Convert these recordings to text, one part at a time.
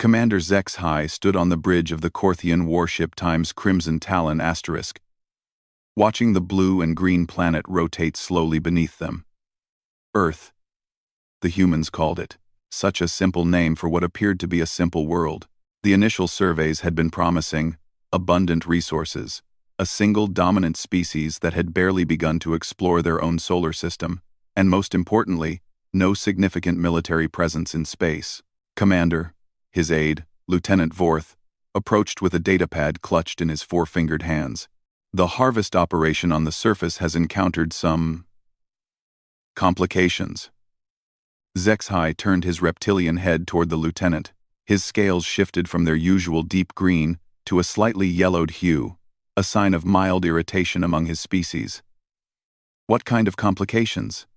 Commander HFY stood on the bridge of the Corion warship times Crimson Talon *, watching the blue and green planet rotate slowly beneath them. Earth, the humans called it, such a simple name for what appeared to be a simple world. The initial surveys had been promising abundant resources, a single dominant species that had barely begun to explore their own solar system, and most importantly, no significant military presence in space. Commander, his aide, Lieutenant Vorth, approached with a datapad clutched in his four-fingered hands. The harvest operation on the surface has encountered some complications. HFY turned his reptilian head toward the lieutenant. His scales shifted from their usual deep green to a slightly yellowed hue, a sign of mild irritation among his species. What kind of complications?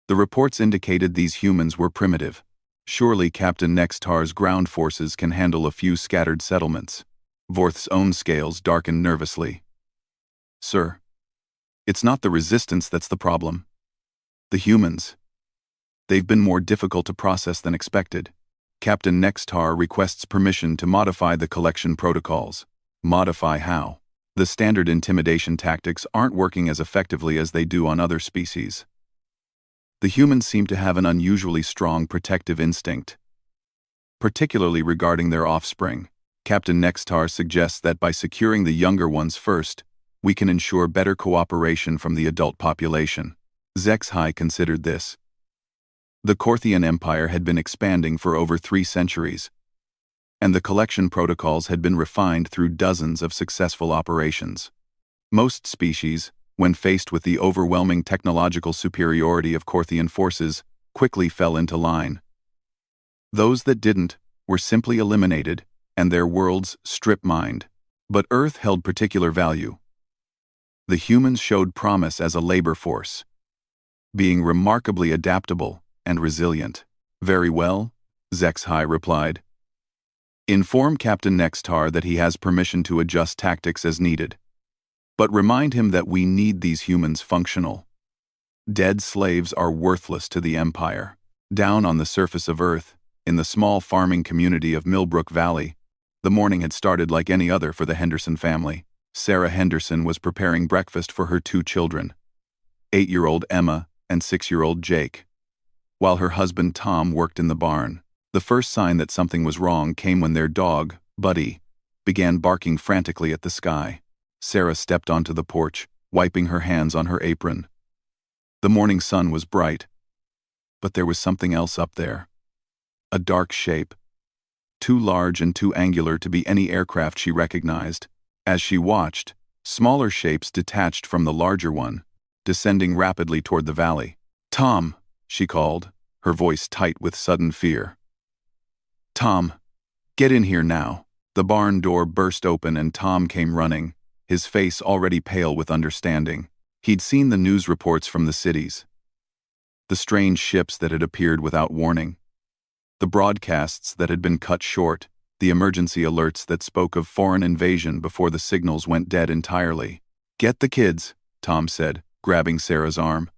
The reports indicated these humans were primitive. Surely Captain Nextar's ground forces can handle a few scattered settlements. Vorth's own scales darkened nervously. Sir, it's not the resistance that's the problem. The humans. They've been more difficult to process than expected. Captain Nextar requests permission to modify the collection protocols. Modify how? The standard intimidation tactics aren't working as effectively as they do on other species. The humans seem to have an unusually strong protective instinct, particularly regarding their offspring. Captain Nextar suggests that by securing the younger ones first, we can ensure better cooperation from the adult population. HFY considered this. The Corion Empire had been expanding for over 3 centuries, and the collection protocols had been refined through dozens of successful operations. Most species, when faced with the overwhelming technological superiority of Corion forces, quickly fell into line. Those that didn't were simply eliminated, and their worlds strip-mined. But Earth held particular value. The humans showed promise as a labor force, being remarkably adaptable and resilient. Very well, HFY replied. Inform Captain Nextar that he has permission to adjust tactics as needed. But remind him that we need these humans functional. Dead slaves are worthless to the Empire. Down on the surface of Earth, in the small farming community of Milbrook Valley, the morning had started like any other for the Henderson family. Sarah Henderson was preparing breakfast for her 2 children, 8-year-old Emma and 6-year-old Jake, while her husband Tom worked in the barn. The first sign that something was wrong came when their dog, Buddy, began barking frantically at the sky. Sarah stepped onto the porch, wiping her hands on her apron. The morning sun was bright, but there was something else up there. A dark shape, too large and too angular to be any aircraft she recognized. As she watched, smaller shapes detached from the larger one, descending rapidly toward the valley. Tom, she called, her voice tight with sudden fear. Tom, get in here now. The barn door burst open and Tom came running, his face already pale with understanding. He'd seen the news reports from the cities, the strange ships that had appeared without warning, the broadcasts that had been cut short, the emergency alerts that spoke of foreign invasion before the signals went dead entirely. Get the kids, Tom said, grabbing Sarah's arm.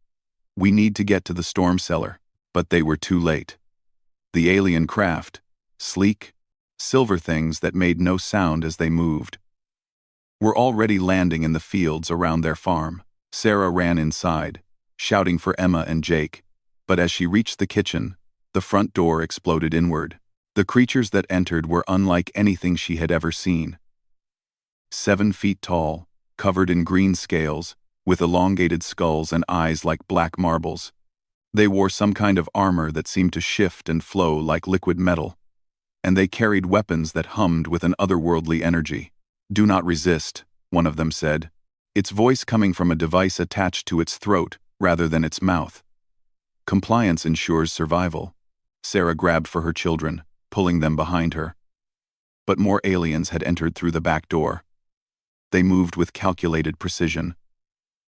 We need to get to the storm cellar. But they were too late. The alien craft, sleek, silver things that made no sound as they moved, were already landing in the fields around their farm. Sarah ran inside, shouting for Emma and Jake, but as she reached the kitchen, the front door exploded inward. The creatures that entered were unlike anything she had ever seen. 7 feet tall, covered in green scales, with elongated skulls and eyes like black marbles. They wore some kind of armor that seemed to shift and flow like liquid metal, and they carried weapons that hummed with an otherworldly energy. Do not resist, one of them said, its voice coming from a device attached to its throat rather than its mouth. Compliance ensures survival. Sarah grabbed for her children, pulling them behind her. But more aliens had entered through the back door. They moved with calculated precision,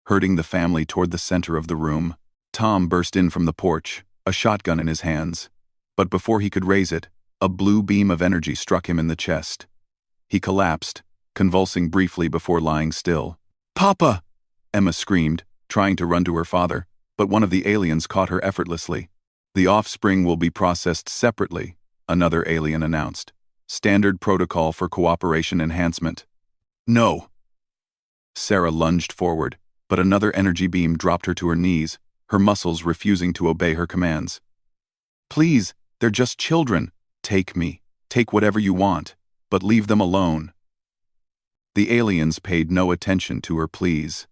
herding the family toward the center of the room. Tom burst in from the porch, a shotgun in his hands. But before he could raise it, a blue beam of energy struck him in the chest. He collapsed, convulsing briefly before lying still. Papa! Emma screamed, trying to run to her father, but one of the aliens caught her effortlessly. The offspring will be processed separately, another alien announced. Standard protocol for cooperation enhancement. No. Sarah lunged forward, but another energy beam dropped her to her knees, her muscles refusing to obey her commands. Please, they're just children. Take me. Take whatever you want, but leave them alone. The aliens paid no attention to her pleas.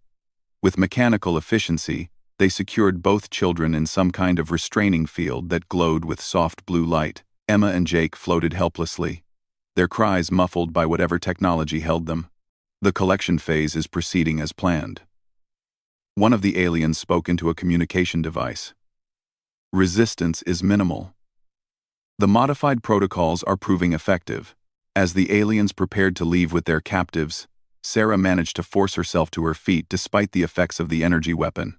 With mechanical efficiency, they secured both children in some kind of restraining field that glowed with soft blue light. Emma and Jake floated helplessly, their cries muffled by whatever technology held them. The collection phase is proceeding as planned. One of the aliens spoke into a communication device. Resistance is minimal. The modified protocols are proving effective. As the aliens prepared to leave with their captives, Sarah managed to force herself to her feet despite the effects of the energy weapon.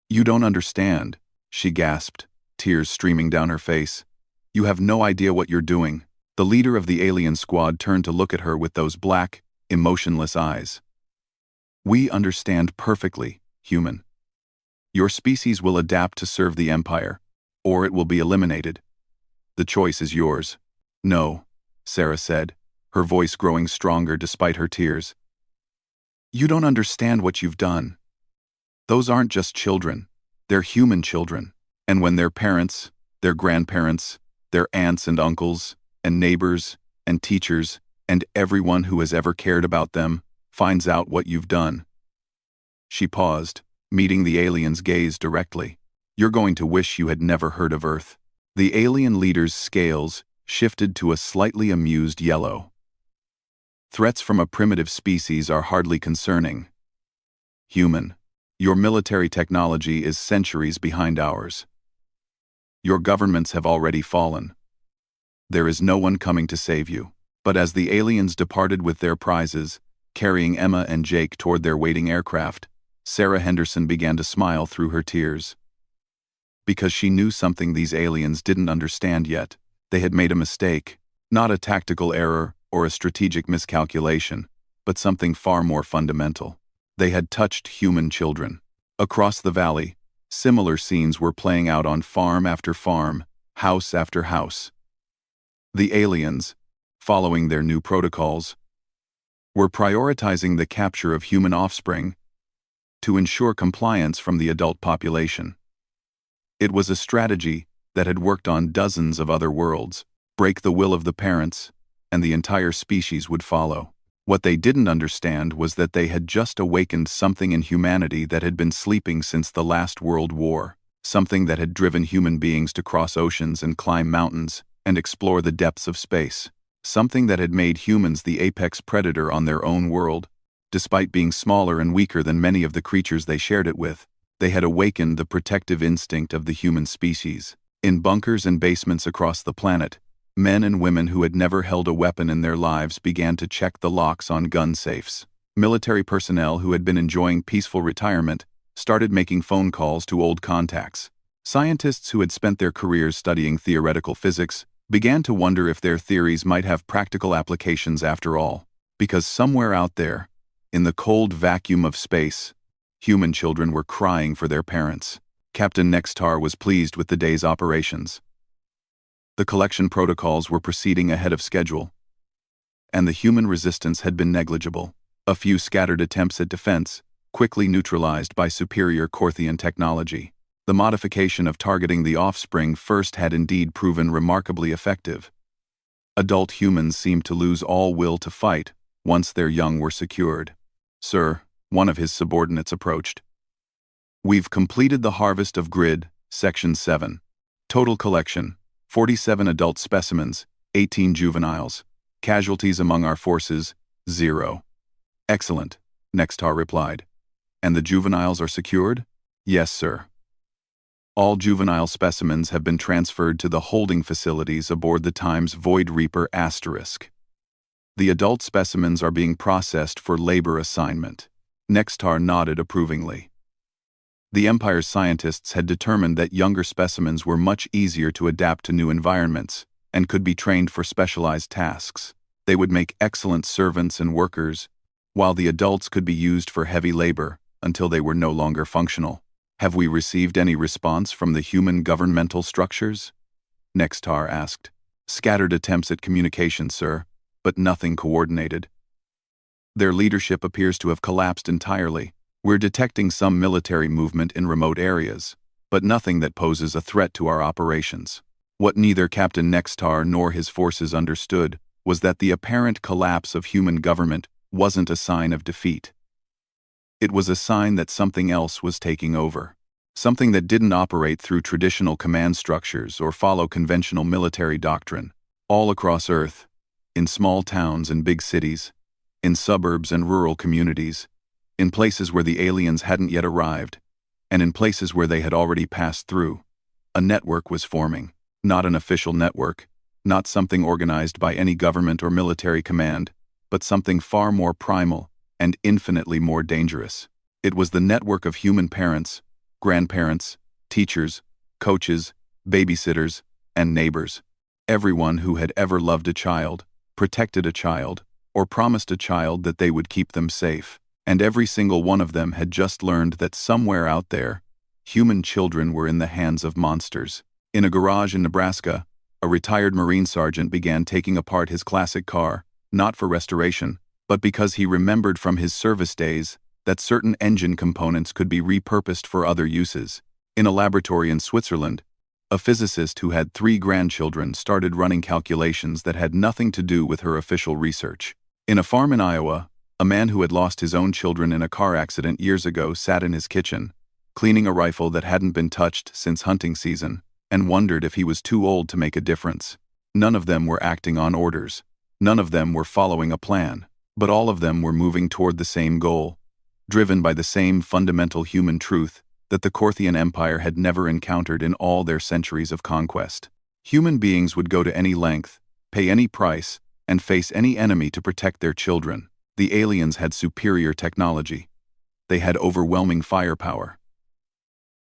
You don't understand, she gasped, tears streaming down her face. You have no idea what you're doing. The leader of the alien squad turned to look at her with those black, emotionless eyes. We understand perfectly, human. Your species will adapt to serve the Empire, or it will be eliminated. The choice is yours. No, Sarah said, her voice growing stronger despite her tears. You don't understand what you've done. Those aren't just children, they're human children, and when their parents, their grandparents, their aunts and uncles, and neighbors, and teachers, and everyone who has ever cared about them, finds out what you've done. She paused, meeting the alien's gaze directly. You're going to wish you had never heard of Earth. The alien leader's scales shifted to a slightly amused yellow. Threats from a primitive species are hardly concerning. Human, your military technology is centuries behind ours. Your governments have already fallen. There is no one coming to save you. But as the aliens departed with their prizes, carrying Emma and Jake toward their waiting aircraft, Sarah Henderson began to smile through her tears. Because she knew something these aliens didn't understand yet. They had made a mistake, not a tactical error or a strategic miscalculation, but something far more fundamental. They had touched human children. Across the valley, similar scenes were playing out on farm after farm, house after house. The aliens, following their new protocols, were prioritizing the capture of human offspring to ensure compliance from the adult population. It was a strategy that had worked on dozens of other worlds. Break the will of the parents, and the entire species would follow. What they didn't understand was that they had just awakened something in humanity that had been sleeping since the last World War, something that had driven human beings to cross oceans and climb mountains and explore the depths of space, something that had made humans the apex predator on their own world. Despite being smaller and weaker than many of the creatures they shared it with, they had awakened the protective instinct of the human species. In bunkers and basements across the planet, men and women who had never held a weapon in their lives began to check the locks on gun safes. Military personnel who had been enjoying peaceful retirement started making phone calls to old contacts. Scientists who had spent their careers studying theoretical physics began to wonder if their theories might have practical applications after all, because somewhere out there, in the cold vacuum of space, human children were crying for their parents. Captain Nextar was pleased with the day's operations. The collection protocols were proceeding ahead of schedule, and the human resistance had been negligible. A few scattered attempts at defense, quickly neutralized by superior Corthian technology. The modification of targeting the offspring first had indeed proven remarkably effective. Adult humans seemed to lose all will to fight once their young were secured. Sir, one of his subordinates approached. We've completed the harvest of grid, Section 7. Total collection, 47 adult specimens, 18 juveniles. Casualties among our forces, 0. Excellent, Nextar replied. And the juveniles are secured? Yes, sir. All juvenile specimens have been transferred to the holding facilities aboard the Times Void Reaper Asterisk. The adult specimens are being processed for labor assignment. Nextar nodded approvingly. The Empire's scientists had determined that younger specimens were much easier to adapt to new environments and could be trained for specialized tasks. They would make excellent servants and workers, while the adults could be used for heavy labor until they were no longer functional. Have we received any response from the human governmental structures? Nextar asked. Scattered attempts at communication, sir, but nothing coordinated. Their leadership appears to have collapsed entirely. We're detecting some military movement in remote areas, but nothing that poses a threat to our operations. What neither Captain Nextar nor his forces understood was that the apparent collapse of human government wasn't a sign of defeat. It was a sign that something else was taking over. Something that didn't operate through traditional command structures or follow conventional military doctrine. All across Earth, in small towns and big cities, in suburbs and rural communities, in places where the aliens hadn't yet arrived, and in places where they had already passed through, a network was forming. Not an official network, not something organized by any government or military command, but something far more primal and infinitely more dangerous. It was the network of human parents, grandparents, teachers, coaches, babysitters, and neighbors. Everyone who had ever loved a child, protected a child, or promised a child that they would keep them safe. And every single one of them had just learned that somewhere out there, human children were in the hands of monsters. In a garage in Nebraska, a retired Marine sergeant began taking apart his classic car, not for restoration, but because he remembered from his service days that certain engine components could be repurposed for other uses. In a laboratory in Switzerland, a physicist who had 3 grandchildren started running calculations that had nothing to do with her official research. In a farm in Iowa, a man who had lost his own children in a car accident years ago sat in his kitchen, cleaning a rifle that hadn't been touched since hunting season, and wondered if he was too old to make a difference. None of them were acting on orders. None of them were following a plan. But all of them were moving toward the same goal, driven by the same fundamental human truth that the Corthian Empire had never encountered in all their centuries of conquest. Human beings would go to any length, pay any price, and face any enemy to protect their children. The aliens had superior technology. They had overwhelming firepower.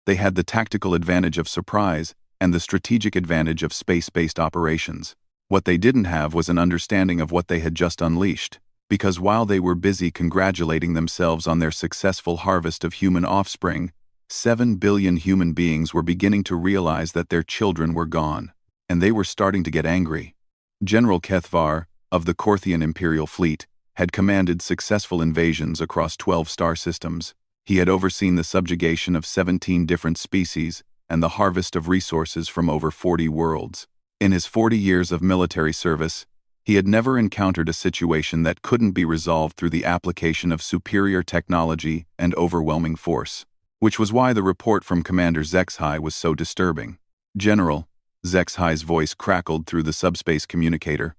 They had the tactical advantage of surprise and the strategic advantage of space-based operations. What they didn't have was an understanding of what they had just unleashed, because while they were busy congratulating themselves on their successful harvest of human offspring, 7 billion human beings were beginning to realize that their children were gone, and they were starting to get angry. General Kethvar, of the Corthian Imperial Fleet, had commanded successful invasions across 12 star systems. He had overseen the subjugation of 17 different species and the harvest of resources from over 40 worlds. In his 40 years of military service, he had never encountered a situation that couldn't be resolved through the application of superior technology and overwhelming force, which was why the report from Commander Zexhai was so disturbing. General, Zexhai's voice crackled through the subspace communicator.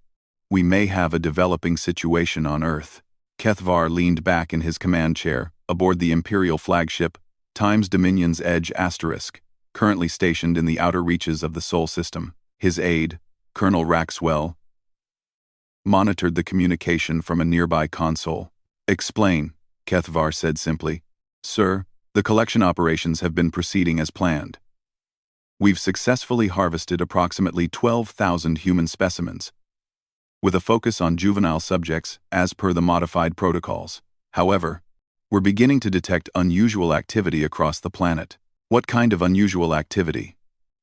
We may have a developing situation on Earth. Kethvar leaned back in his command chair, aboard the Imperial flagship, Times Dominion's Edge *, currently stationed in the outer reaches of the Sol system. His aide, Colonel Raxwell, monitored the communication from a nearby console. Explain, Kethvar said simply. Sir, the collection operations have been proceeding as planned. We've successfully harvested approximately 12,000 human specimens, with a focus on juvenile subjects as per the modified protocols. However, we're beginning to detect unusual activity across the planet. What kind of unusual activity?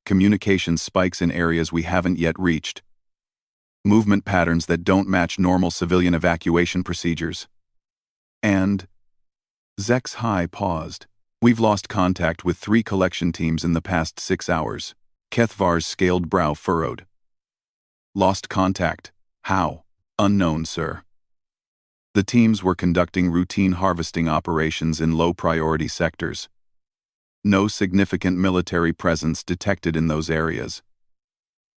Communication spikes in areas we haven't yet reached. Movement patterns that don't match normal civilian evacuation procedures. And Zexhai paused. We've lost contact with 3 collection teams in the past 6 hours. Kethvar's scaled brow furrowed. Lost contact? How? Unknown, sir. The teams were conducting routine harvesting operations in low-priority sectors. No significant military presence detected in those areas.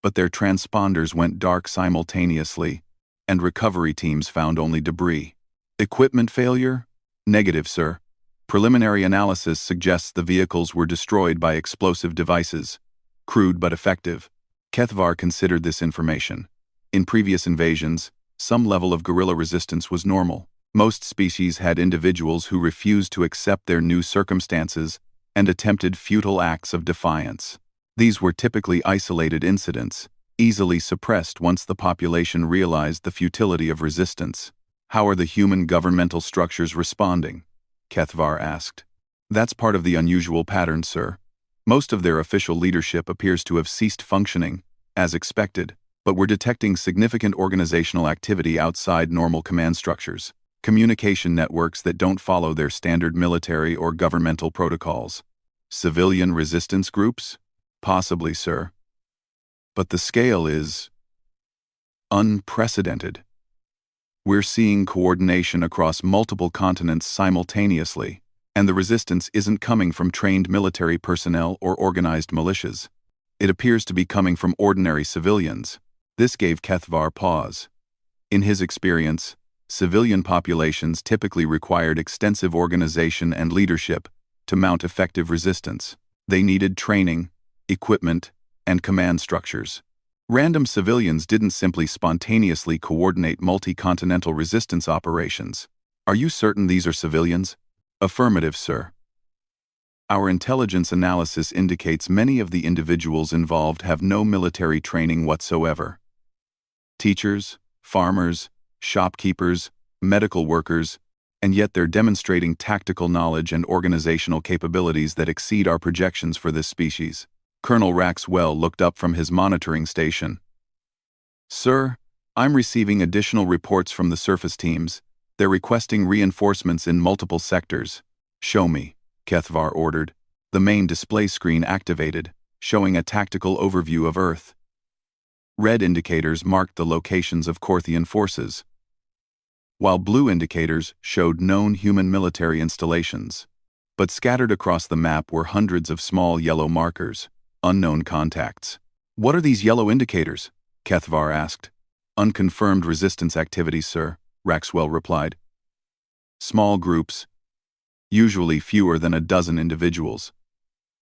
But their transponders went dark simultaneously, and recovery teams found only debris. Equipment failure? Negative, sir. Preliminary analysis suggests the vehicles were destroyed by explosive devices. Crude but effective. Kethvar considered this information. In previous invasions, some level of guerrilla resistance was normal. Most species had individuals who refused to accept their new circumstances and attempted futile acts of defiance. These were typically isolated incidents, easily suppressed once the population realized the futility of resistance. How are the human governmental structures responding? Kethvar asked. That's part of the unusual pattern, sir. Most of their official leadership appears to have ceased functioning, as expected. but we're detecting significant organizational activity outside normal command structures, communication networks that don't follow their standard military or governmental protocols. Civilian resistance groups? Possibly, sir. But the scale is unprecedented. We're seeing coordination across multiple continents simultaneously, and the resistance isn't coming from trained military personnel or organized militias. It appears to be coming from ordinary civilians. This gave Kethvar pause. In his experience, civilian populations typically required extensive organization and leadership to mount effective resistance. They needed training, equipment, and command structures. Random civilians didn't simply spontaneously coordinate multi-continental resistance operations. Are you certain these are civilians? Affirmative, sir. Our intelligence analysis indicates many of the individuals involved have no military training whatsoever. Teachers, farmers, shopkeepers, medical workers, and yet they're demonstrating tactical knowledge and organizational capabilities that exceed our projections for this species. Colonel Raxwell looked up from his monitoring station. Sir, I'm receiving additional reports from the surface teams. They're requesting reinforcements in multiple sectors. Show me, Kethvar ordered. The main display screen activated, showing a tactical overview of Earth. Red indicators marked the locations of Corthian forces, while blue indicators showed known human military installations. But scattered across the map were hundreds of small yellow markers, unknown contacts. What are these yellow indicators? Kethvar asked. Unconfirmed resistance activities, sir, Raxwell replied. Small groups, usually fewer than a dozen individuals.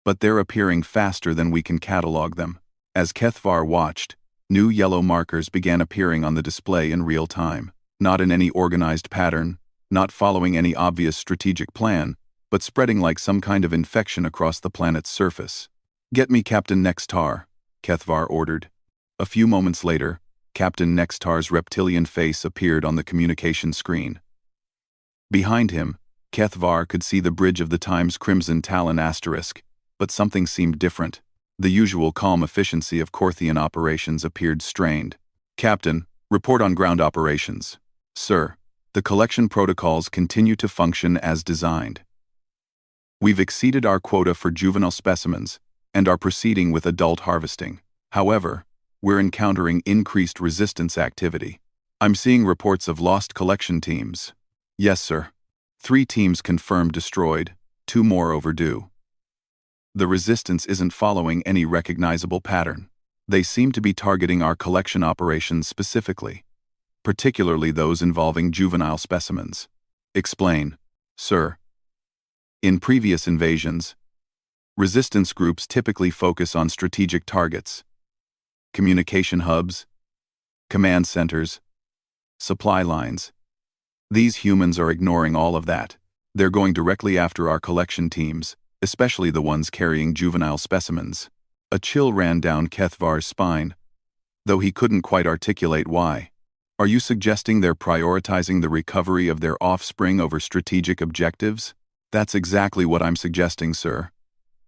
But they're appearing faster than we can catalog them. As Kethvar watched, new yellow markers began appearing on the display in real time, not in any organized pattern, not following any obvious strategic plan, but spreading like some kind of infection across the planet's surface. Get me Captain Nextar, Kethvar ordered. A few moments later, Captain Nextar's reptilian face appeared on the communication screen. Behind him, Kethvar could see the bridge of the Times Crimson Talon asterisk, but something seemed different. The usual calm efficiency of Corthian operations appeared strained. Captain, report on ground operations. Sir, the collection protocols continue to function as designed. We've exceeded our quota for juvenile specimens and are proceeding with adult harvesting. However, we're encountering increased resistance activity. I'm seeing reports of lost collection teams. Yes, sir. 3 teams confirmed destroyed, 2 more overdue. The resistance isn't following any recognizable pattern. They seem to be targeting our collection operations specifically, particularly those involving juvenile specimens. Explain, sir. In previous invasions, resistance groups typically focus on strategic targets, communication hubs, command centers, supply lines. These humans are ignoring all of that. They're going directly after our collection teams, especially the ones carrying juvenile specimens. A chill ran down Kethvar's spine, though he couldn't quite articulate why. Are you suggesting they're prioritizing the recovery of their offspring over strategic objectives? That's exactly what I'm suggesting, sir.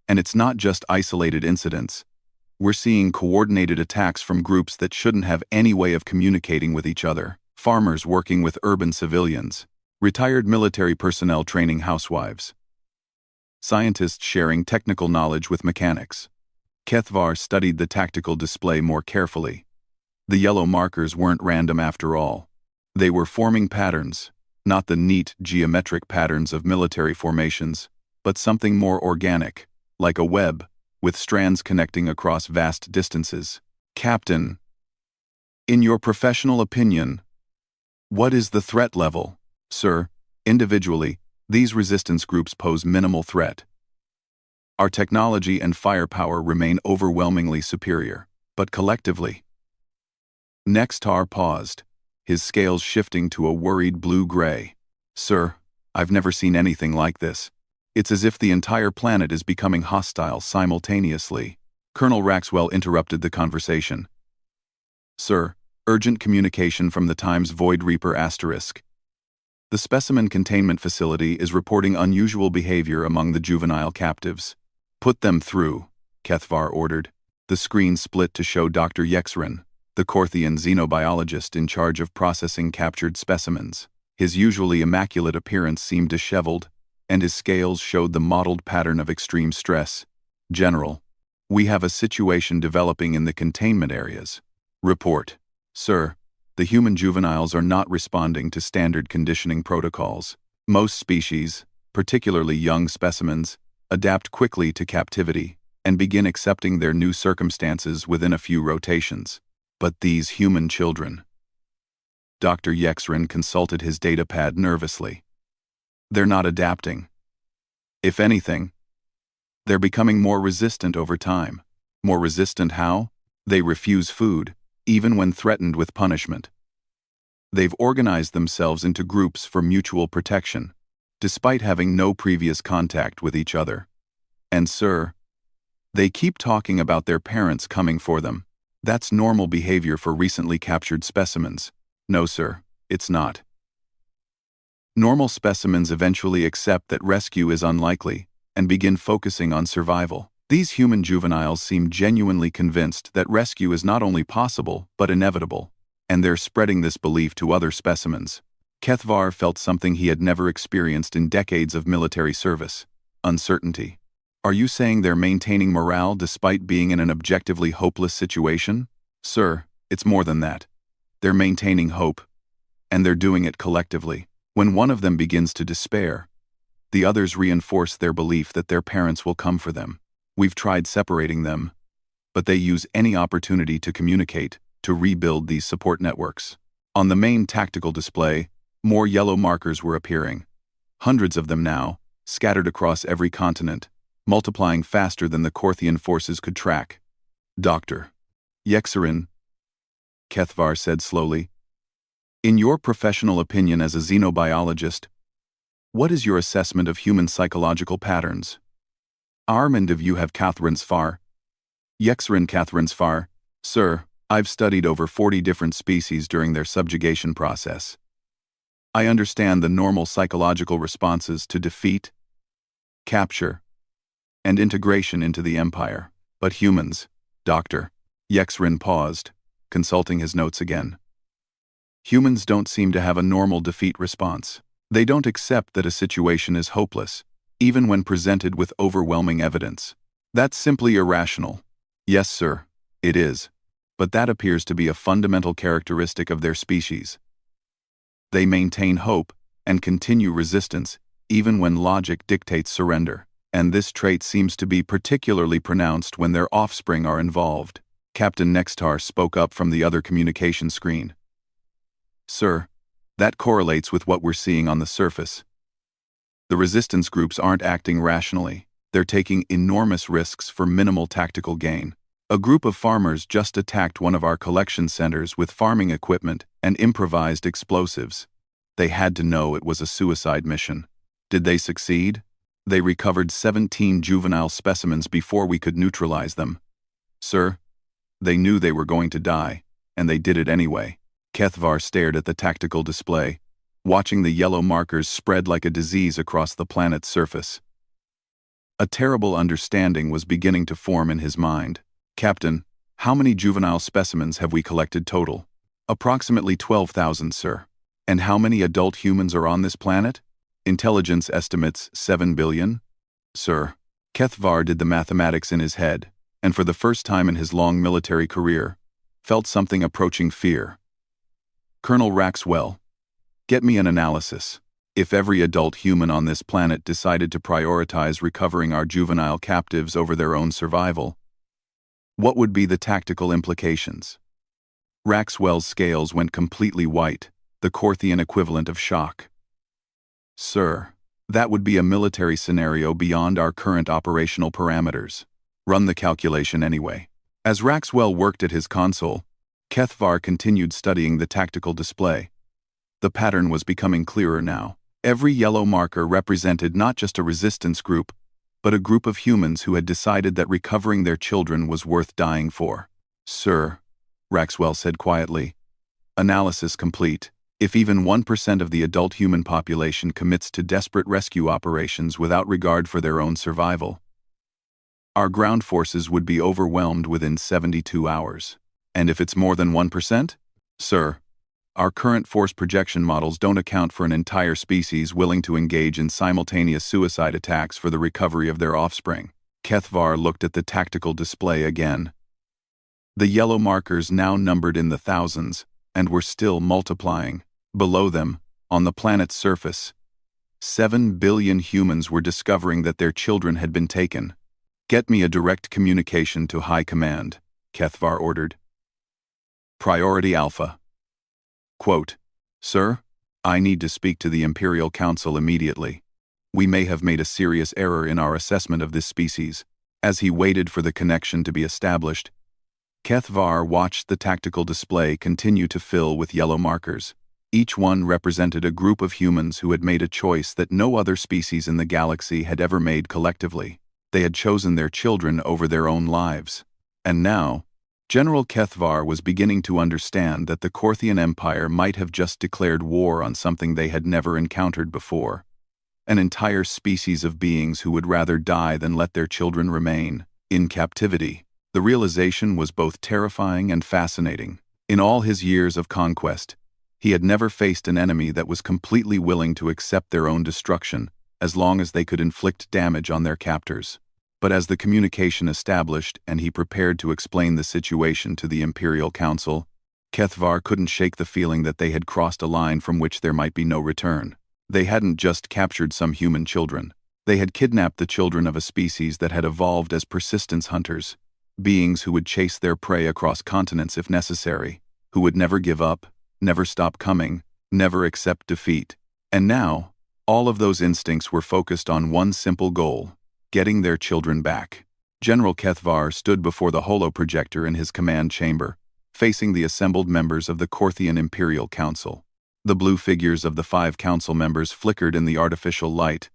And it's not just isolated incidents. We're seeing coordinated attacks from groups that shouldn't have any way of communicating with each other. Farmers working with urban civilians, retired military personnel training housewives, scientists sharing technical knowledge with mechanics. Kethvar studied the tactical display more carefully. The yellow markers weren't random after all. They were forming patterns, not the neat geometric patterns of military formations, but something more organic, like a web, with strands connecting across vast distances. Captain, in your professional opinion, what is the threat level? Sir, individually, these resistance groups pose minimal threat. Our technology and firepower remain overwhelmingly superior, but collectively. Nextar paused, his scales shifting to a worried blue-gray. Sir, I've never seen anything like this. It's as if the entire planet is becoming hostile simultaneously. Colonel Raxwell interrupted the conversation. Sir, urgent communication from the Times Void Reaper asterisk. The specimen containment facility is reporting unusual behavior among the juvenile captives. Put them through, Kethvar ordered. The screen split to show Dr. Yexrin, the Corthian xenobiologist in charge of processing captured specimens. His usually immaculate appearance seemed disheveled, and his scales showed the mottled pattern of extreme stress. General, we have a situation developing in the containment areas. Report. Sir, the human juveniles are not responding to standard conditioning protocols. Most species, particularly young specimens, adapt quickly to captivity and begin accepting their new circumstances within a few rotations. But these human children. Dr. Yexrin consulted his datapad nervously. They're not adapting. If anything, they're becoming more resistant over time. More resistant how? They refuse food, even when threatened with punishment. They've organized themselves into groups for mutual protection, despite having no previous contact with each other. And sir, they keep talking about their parents coming for them. That's normal behavior for recently captured specimens. No, sir, it's not. Normal specimens eventually accept that rescue is unlikely and begin focusing on survival. These human juveniles seem genuinely convinced that rescue is not only possible but inevitable, and they're spreading this belief to other specimens. Kethvar felt something he had never experienced in decades of military service: uncertainty. Are you saying they're maintaining morale despite being in an objectively hopeless situation? Sir, it's more than that. They're maintaining hope, and they're doing it collectively. When one of them begins to despair, the others reinforce their belief that their parents will come for them. We've tried separating them, but they use any opportunity to communicate, to rebuild these support networks. On the main tactical display, more yellow markers were appearing. Hundreds of them now, scattered across every continent, multiplying faster than the Corthian forces could track. Dr. Yexrin, Kethvar said slowly, in your professional opinion as a xenobiologist, what is your assessment of human psychological patterns? Armand, of you have Catherine's far. Yexrin Catherine's far. Sir, I've studied over 40 different species during their subjugation process. I understand the normal psychological responses to defeat, capture, and integration into the empire. But humans, Dr. Yexrin paused, consulting his notes again. Humans don't seem to have a normal defeat response. They don't accept that a situation is hopeless, even when presented with overwhelming evidence. That's simply irrational. Yes, sir, it is. But that appears to be a fundamental characteristic of their species. They maintain hope and continue resistance, even when logic dictates surrender. And this trait seems to be particularly pronounced when their offspring are involved. Captain Nextar spoke up from the other communication screen. Sir, that correlates with what we're seeing on the surface. The resistance groups aren't acting rationally. They're taking enormous risks for minimal tactical gain. A group of farmers just attacked one of our collection centers with farming equipment and improvised explosives. They had to know it was a suicide mission. Did they succeed? They recovered 17 juvenile specimens before we could neutralize them. Sir, they knew they were going to die, and they did it anyway. Kethvar stared at the tactical display, watching the yellow markers spread like a disease across the planet's surface. A terrible understanding was beginning to form in his mind. Captain, how many juvenile specimens have we collected total? Approximately 12,000, sir. And how many adult humans are on this planet? Intelligence estimates 7 billion. Sir, Kethvar did the mathematics in his head, and for the first time in his long military career, felt something approaching fear. Colonel Raxwell, get me an analysis. If every adult human on this planet decided to prioritize recovering our juvenile captives over their own survival, what would be the tactical implications? Raxwell's scales went completely white, the Corthian equivalent of shock. Sir, that would be a military scenario beyond our current operational parameters. Run the calculation anyway. As Raxwell worked at his console, Kethvar continued studying the tactical display. The pattern was becoming clearer now. Every yellow marker represented not just a resistance group, but a group of humans who had decided that recovering their children was worth dying for. Sir, Raxwell said quietly, analysis complete. If even 1% of the adult human population commits to desperate rescue operations without regard for their own survival, our ground forces would be overwhelmed within 72 hours. And if it's more than 1%? Sir, our current force projection models don't account for an entire species willing to engage in simultaneous suicide attacks for the recovery of their offspring. Kethvar looked at the tactical display again. The yellow markers now numbered in the thousands, and were still multiplying. Below them, on the planet's surface, 7 billion humans were discovering that their children had been taken. Get me a direct communication to High Command, Kethvar ordered. Priority Alpha. Quote, Sir, I need to speak to the Imperial Council immediately. We may have made a serious error in our assessment of this species. As he waited for the connection to be established, Kethvar watched the tactical display continue to fill with yellow markers. Each one represented a group of humans who had made a choice that no other species in the galaxy had ever made collectively. They had chosen their children over their own lives. And now, General Kethvar was beginning to understand that the Korthian Empire might have just declared war on something they had never encountered before. An entire species of beings who would rather die than let their children remain in captivity. The realization was both terrifying and fascinating. In all his years of conquest, he had never faced an enemy that was completely willing to accept their own destruction, as long as they could inflict damage on their captors. But as the communication established and he prepared to explain the situation to the Imperial Council, Kethvar couldn't shake the feeling that they had crossed a line from which there might be no return. They hadn't just captured some human children. They had kidnapped the children of a species that had evolved as persistence hunters, beings who would chase their prey across continents if necessary, who would never give up, never stop coming, never accept defeat. And now, all of those instincts were focused on one simple goal: getting their children back. General Kethvar stood before the holoprojector in his command chamber, facing the assembled members of the Korthian Imperial Council. The blue figures of the 5 council members flickered in the artificial light,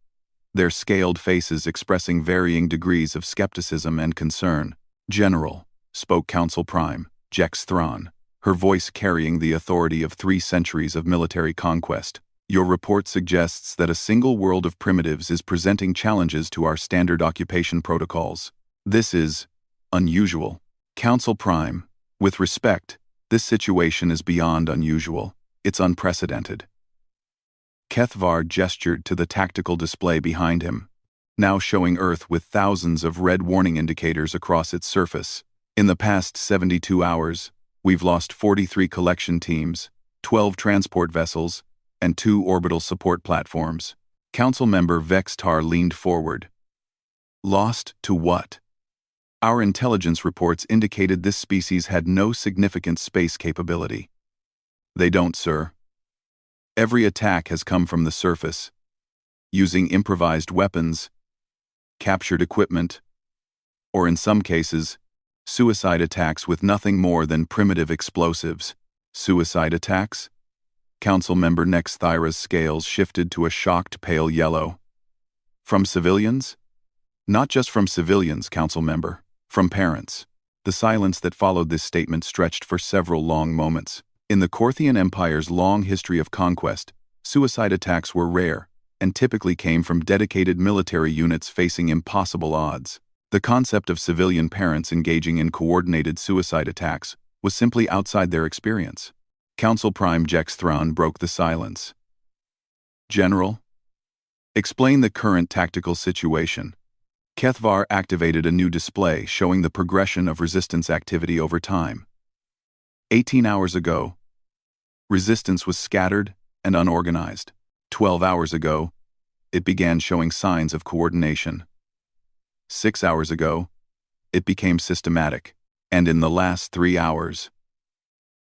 their scaled faces expressing varying degrees of skepticism and concern. General, spoke Council Prime, Jex Thrawn, her voice carrying the authority of 3 centuries of military conquest. Your report suggests that a single world of primitives is presenting challenges to our standard occupation protocols. This is unusual. Council Prime, with respect, this situation is beyond unusual. It's unprecedented. Kethvar gestured to the tactical display behind him, now showing Earth with thousands of red warning indicators across its surface. In the past 72 hours, we've lost 43 collection teams, 12 transport vessels, and 2 orbital support platforms. Council member Vextar leaned forward. Lost to what? Our intelligence reports indicated this species had no significant space capability. They don't, sir. Every attack has come from the surface, using improvised weapons, captured equipment, or in some cases, suicide attacks with nothing more than primitive explosives. Suicide attacks? Council member Nexthyra's scales shifted to a shocked pale yellow. From civilians? Not just from civilians, council member. From parents. The silence that followed this statement stretched for several long moments. In the Korthian Empire's long history of conquest, suicide attacks were rare, and typically came from dedicated military units facing impossible odds. The concept of civilian parents engaging in coordinated suicide attacks was simply outside their experience. Council Prime Jex Thrawn broke the silence. General, explain the current tactical situation. Kethvar activated a new display showing the progression of resistance activity over time. 18 hours ago, resistance was scattered and unorganized. 12 hours ago, it began showing signs of coordination. 6 hours ago, it became systematic. And in the last 3 hours,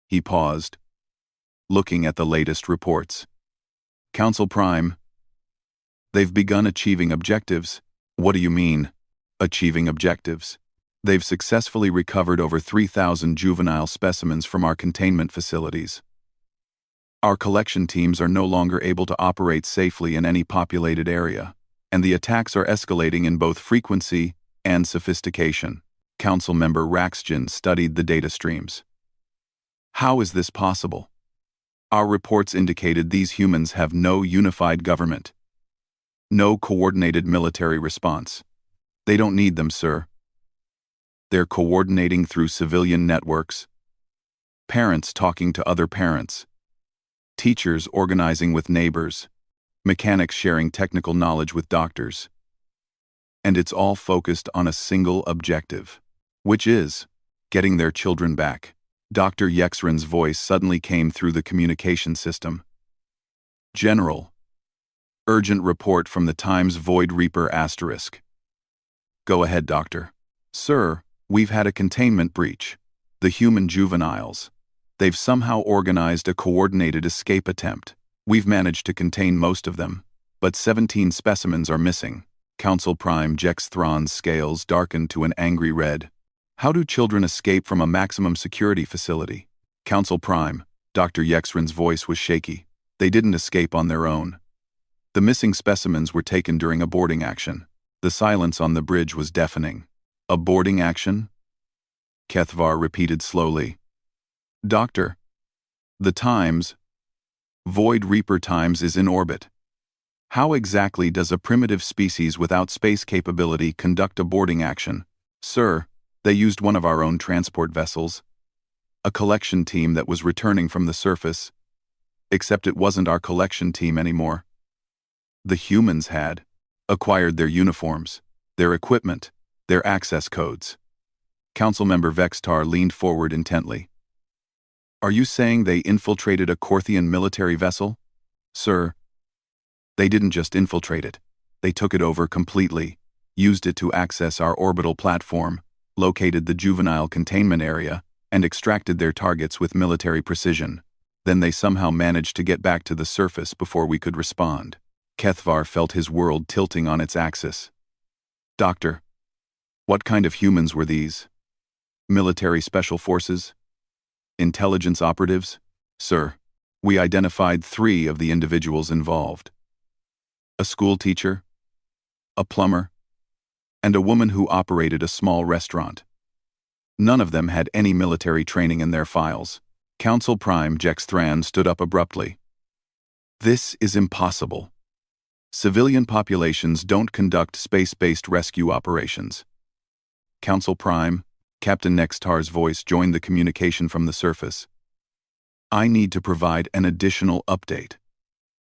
he paused, looking at the latest reports. Council Prime, they've begun achieving objectives. What do you mean, achieving objectives? They've successfully recovered over 3,000 juvenile specimens from our containment facilities. Our collection teams are no longer able to operate safely in any populated area, and the attacks are escalating in both frequency and sophistication. Council member Raxgen studied the data streams. How is this possible? Our reports indicated these humans have no unified government, no coordinated military response. They don't need them, sir. They're coordinating through civilian networks, parents talking to other parents, teachers organizing with neighbors, mechanics sharing technical knowledge with doctors. And it's all focused on a single objective, which is getting their children back. Dr. Yexrin's voice suddenly came through the communication system. General, urgent report from the Times Void Reaper asterisk. Go ahead, Doctor. Sir, we've had a containment breach. The human juveniles. They've somehow organized a coordinated escape attempt. We've managed to contain most of them, but 17 specimens are missing. Council Prime Jex Thrawn's scales darkened to an angry red. How do children escape from a maximum security facility? Council Prime, Dr. Yexrin's voice was shaky. They didn't escape on their own. The missing specimens were taken during a boarding action. The silence on the bridge was deafening. A boarding action? Kethvar repeated slowly. Doctor, the Times, Void Reaper Times is in orbit. How exactly does a primitive species without space capability conduct a boarding action? Sir, they used one of our own transport vessels. A collection team that was returning from the surface. Except it wasn't our collection team anymore. The humans had acquired their uniforms, their equipment, their access codes. Councilmember Vextar leaned forward intently. Are you saying they infiltrated a Korthian military vessel? Sir, they didn't just infiltrate it. They took it over completely, used it to access our orbital platform, located the juvenile containment area, and extracted their targets with military precision. Then they somehow managed to get back to the surface before we could respond. Kethvar felt his world tilting on its axis. Doctor, what kind of humans were these? Military special forces? Intelligence operatives? Sir, we identified 3 of the individuals involved. A school teacher, a plumber, and a woman who operated a small restaurant. None of them had any military training in their files. Council Prime Jex Thran stood up abruptly. This is impossible. Civilian populations don't conduct space-based rescue operations. Council Prime, Captain Nextar's voice joined the communication from the surface. I need to provide an additional update.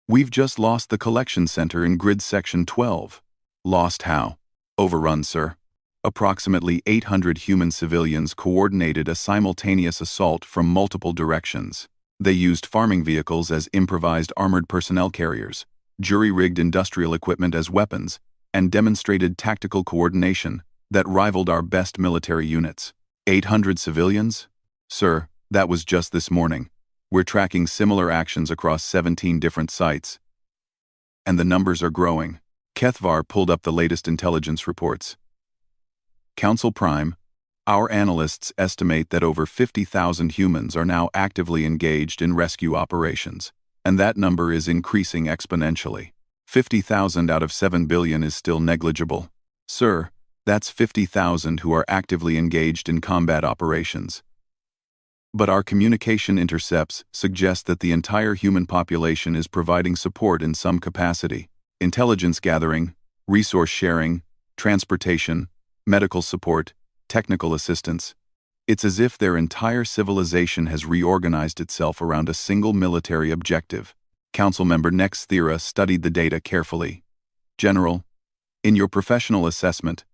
We've just lost the collection center in grid section 12. Lost how? Overrun, sir. Approximately 800 human civilians coordinated a simultaneous assault from multiple directions. They used farming vehicles as improvised armored personnel carriers, jury-rigged industrial equipment as weapons, and demonstrated tactical coordination that rivaled our best military units. 800 civilians? Sir, that was just this morning. We're tracking similar actions across 17 different sites. And the numbers are growing. Kethvar pulled up the latest intelligence reports. Council Prime, our analysts estimate that over 50,000 humans are now actively engaged in rescue operations, and that number is increasing exponentially. 50,000 out of 7 billion is still negligible. Sir, that's 50,000 who are actively engaged in combat operations. But our communication intercepts suggest that the entire human population is providing support in some capacity. Intelligence gathering, resource sharing, transportation, medical support, technical assistance. It's as if their entire civilization has reorganized itself around a single military objective. Councilmember Nex Thera studied the data carefully. General, in your professional assessment,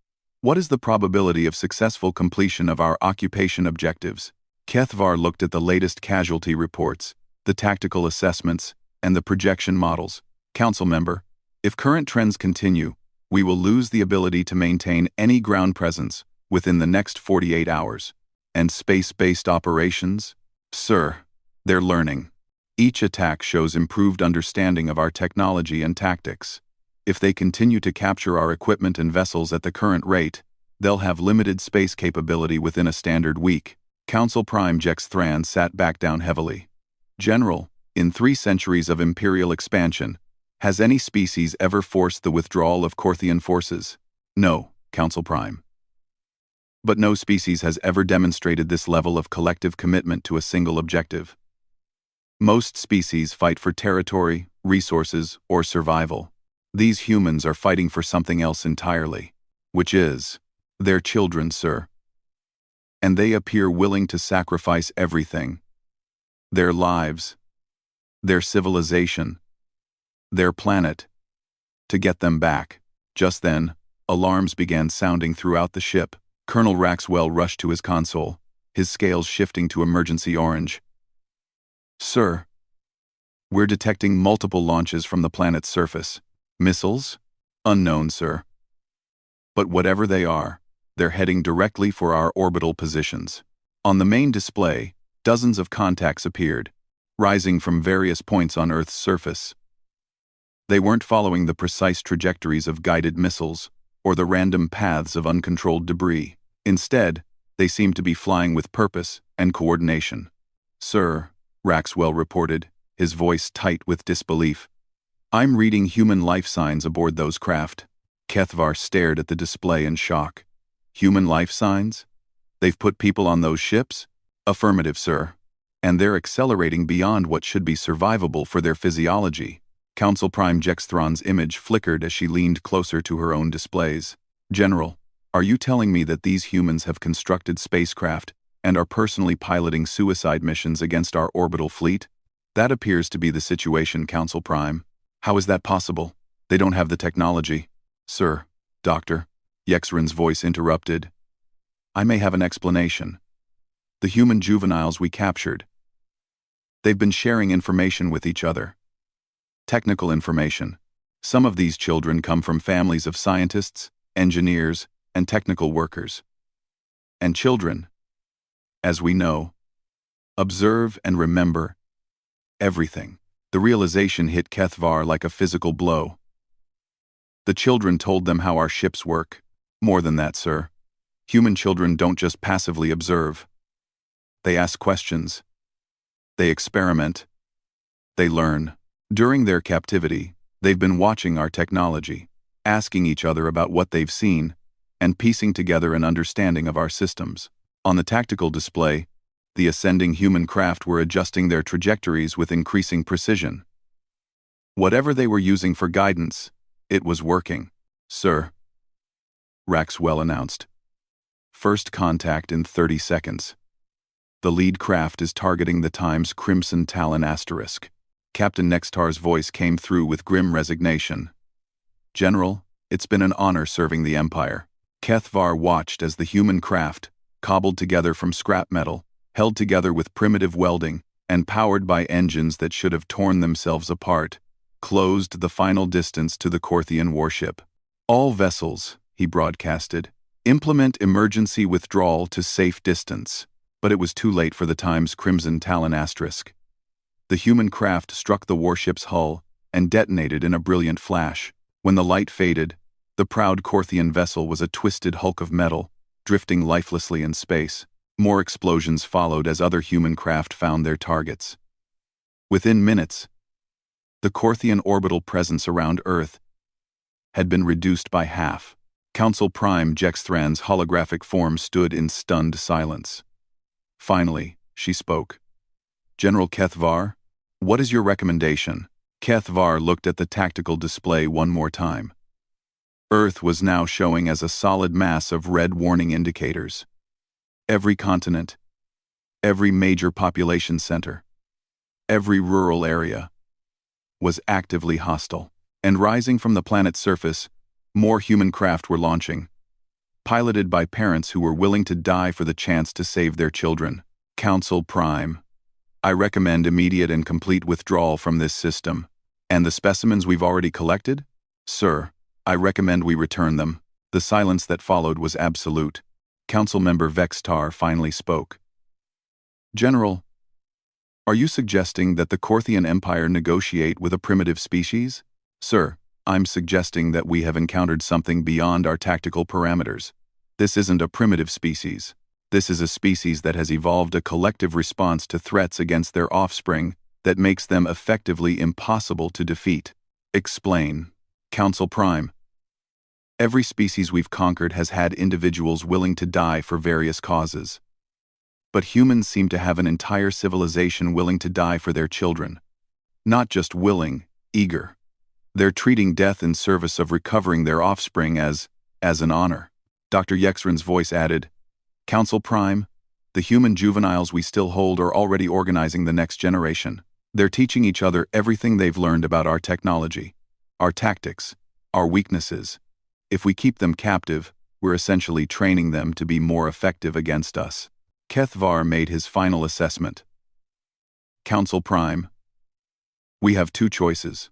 what is the probability of successful completion of our occupation objectives? Kethvar looked at the latest casualty reports, the tactical assessments, and the projection models. Councilmember, if current trends continue, we will lose the ability to maintain any ground presence within the next 48 hours. And space-based operations? Sir, they're learning. Each attack shows improved understanding of our technology and tactics. If they continue to capture our equipment and vessels at the current rate, they'll have limited space capability within a standard week. Council Prime Jex Thran sat back down heavily. General, in 3 centuries of imperial expansion, has any species ever forced the withdrawal of Korthian forces? No, Council Prime. But no species has ever demonstrated this level of collective commitment to a single objective. Most species fight for territory, resources, or survival. These humans are fighting for something else entirely, which is their children, sir. And they appear willing to sacrifice everything, their lives, their civilization, their planet, to get them back. Just then, alarms began sounding throughout the ship. Colonel Raxwell rushed to his console, his scales shifting to emergency orange. Sir, we're detecting multiple launches from the planet's surface. Missiles? Unknown, sir. But whatever they are, they're heading directly for our orbital positions. On the main display, dozens of contacts appeared, rising from various points on Earth's surface. They weren't following the precise trajectories of guided missiles or the random paths of uncontrolled debris. Instead, they seemed to be flying with purpose and coordination. Sir, Raxwell reported, his voice tight with disbelief. I'm reading human life signs aboard those craft. Kethvar stared at the display in shock. Human life signs? They've put people on those ships? Affirmative, sir. And they're accelerating beyond what should be survivable for their physiology. Council Prime Jexthron's image flickered as she leaned closer to her own displays. General, are you telling me that these humans have constructed spacecraft and are personally piloting suicide missions against our orbital fleet? That appears to be the situation, Council Prime. How is that possible? They don't have the technology. Sir, Doctor, Yexrin's voice interrupted. I may have an explanation. The human juveniles we captured. They've been sharing information with each other. Technical information. Some of these children come from families of scientists, engineers, and technical workers. And children, as we know, observe and remember everything. The realization hit Kethvar like a physical blow. The children told them how our ships work. More than that, sir. Human children don't just passively observe. They ask questions. They experiment. They learn. During their captivity, they've been watching our technology, asking each other about what they've seen, and piecing together an understanding of our systems. On the tactical display, the ascending human craft were adjusting their trajectories with increasing precision. Whatever they were using for guidance, it was working. Sir, Raxwell announced. First contact in 30 seconds. The lead craft is targeting the Time's Crimson Talon asterisk. Captain Nextar's voice came through with grim resignation. General, it's been an honor serving the Empire. Kethvar watched as the human craft, cobbled together from scrap metal, held together with primitive welding, and powered by engines that should have torn themselves apart, closed the final distance to the Corthian warship. All vessels, he broadcasted, implement emergency withdrawal to safe distance. But it was too late for the Time's Crimson Talon asterisk. The human craft struck the warship's hull and detonated in a brilliant flash. When the light faded, the proud Corthian vessel was a twisted hulk of metal, drifting lifelessly in space. More explosions followed as other human craft found their targets. Within minutes, the Corthian orbital presence around Earth had been reduced by half. Council Prime Jexthran's holographic form stood in stunned silence. Finally, she spoke. General Kethvar, what is your recommendation? Kethvar looked at the tactical display one more time. Earth was now showing as a solid mass of red warning indicators. Every continent, every major population center, every rural area was actively hostile. And rising from the planet's surface, more human craft were launching, piloted by parents who were willing to die for the chance to save their children. Council Prime, I recommend immediate and complete withdrawal from this system. And the specimens we've already collected? Sir, I recommend we return them. The silence that followed was absolute. Council member Vextar finally spoke. General, are you suggesting that the Corthian Empire negotiate with a primitive species? Sir, I'm suggesting that we have encountered something beyond our tactical parameters. This isn't a primitive species. This is a species that has evolved a collective response to threats against their offspring that makes them effectively impossible to defeat. Explain. Council Prime. Every species we've conquered has had individuals willing to die for various causes. But humans seem to have an entire civilization willing to die for their children. Not just willing, eager. They're treating death in service of recovering their offspring as an honor. Dr. Yexrin's voice added, Council Prime, The human juveniles we still hold are already organizing the next generation. They're teaching each other everything they've learned about our technology, our tactics, our weaknesses. If we keep them captive, we're essentially training them to be more effective against us. Kethvar made his final assessment. Council Prime. We have two choices.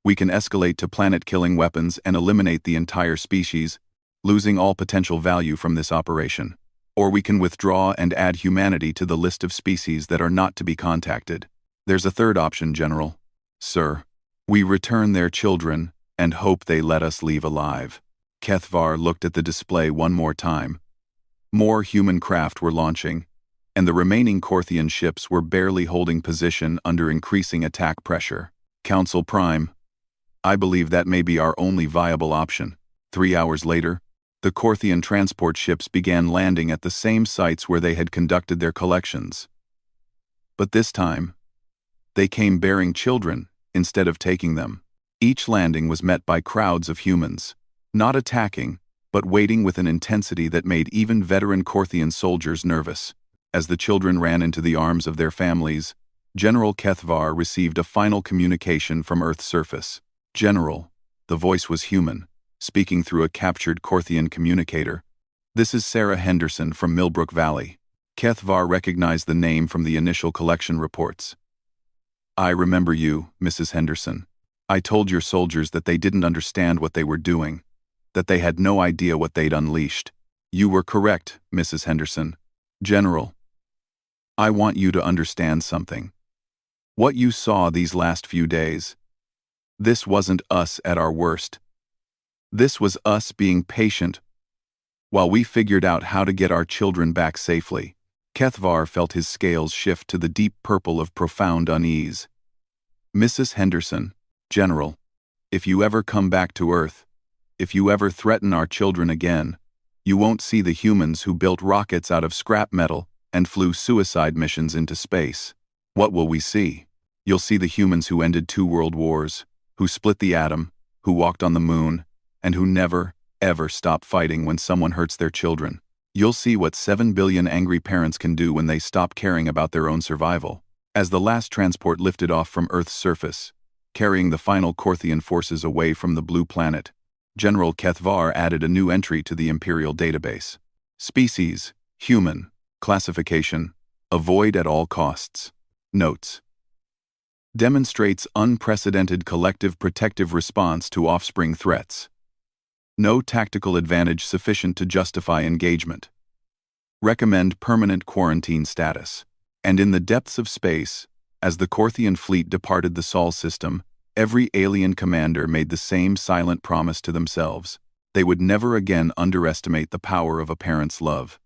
We can escalate to planet-killing weapons and eliminate the entire species, losing all potential value from this operation. Or we can withdraw and add humanity to the list of species that are not to be contacted. There's a third option, General. Sir. We return their children and hope they let us leave alive. Kethvar looked at the display one more time. More human craft were launching, and the remaining Corthian ships were barely holding position under increasing attack pressure. Council Prime. I believe that may be our only viable option. 3 hours later, the Corthian transport ships began landing at the same sites where they had conducted their collections. But this time, they came bearing children instead of taking them. Each landing was met by crowds of humans, not attacking, but waiting with an intensity that made even veteran Corthian soldiers nervous. As the children ran into the arms of their families, General Kethvar received a final communication from Earth's surface. General, the voice was human, speaking through a captured Corthian communicator. This is Sarah Henderson from Milbrook Valley. Kethvar recognized the name from the initial collection reports. I remember you, Mrs. Henderson. I told your soldiers that they didn't understand what they were doing, that they had no idea what they'd unleashed. You were correct, Mrs. Henderson. General, I want you to understand something. What you saw these last few days, this wasn't us at our worst. This was us being patient while we figured out how to get our children back safely. Kethvar felt his scales shift to the deep purple of profound unease. Mrs. Henderson, General, if you ever come back to Earth, if you ever threaten our children again, you won't see the humans who built rockets out of scrap metal and flew suicide missions into space. What will we see? You'll see the humans who ended 2 world wars, who split the atom, who walked on the moon, and who never, ever stop fighting when someone hurts their children. You'll see what 7 billion angry parents can do when they stop caring about their own survival. As the last transport lifted off from Earth's surface, carrying the final Corthian forces away from the blue planet, General Kethvar added a new entry to the Imperial database. Species, human. Classification, avoid at all costs. Notes. Demonstrates unprecedented collective protective response to offspring threats. No tactical advantage sufficient to justify engagement. Recommend permanent quarantine status. And in the depths of space, as the Corthian fleet departed the Sol system, every alien commander made the same silent promise to themselves. They would never again underestimate the power of a parent's love.